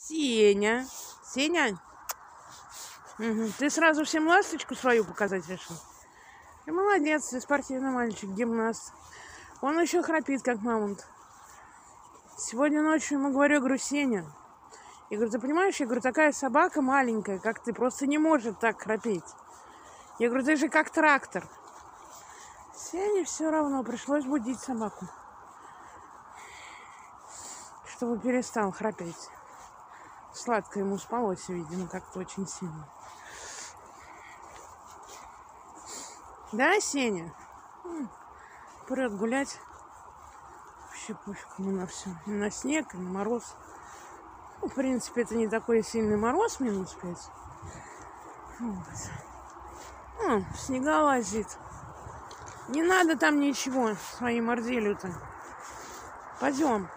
Сеня. Сеня? Угу. Ты сразу всем ласточку свою показать решил? Ты молодец, ты спортивный мальчик, гимнаст. Он еще храпит, как мамонт. Сегодня ночью ему говорю, Сеня. Я говорю, ты понимаешь, я говорю, такая собака маленькая, как ты, просто не может так храпеть. Я говорю, ты же как трактор. Сене все равно пришлось будить собаку, чтобы перестал храпеть. Сладко ему спалось, видимо, как-то очень сильно. Да, Сеня? Прет гулять. Вообще пофиг ему на все. И на снег, и на мороз. Ну, в принципе, это не такой сильный мороз, -5. Вот. В снега лазит. Не надо там ничего своей морделью-то. Пойдем.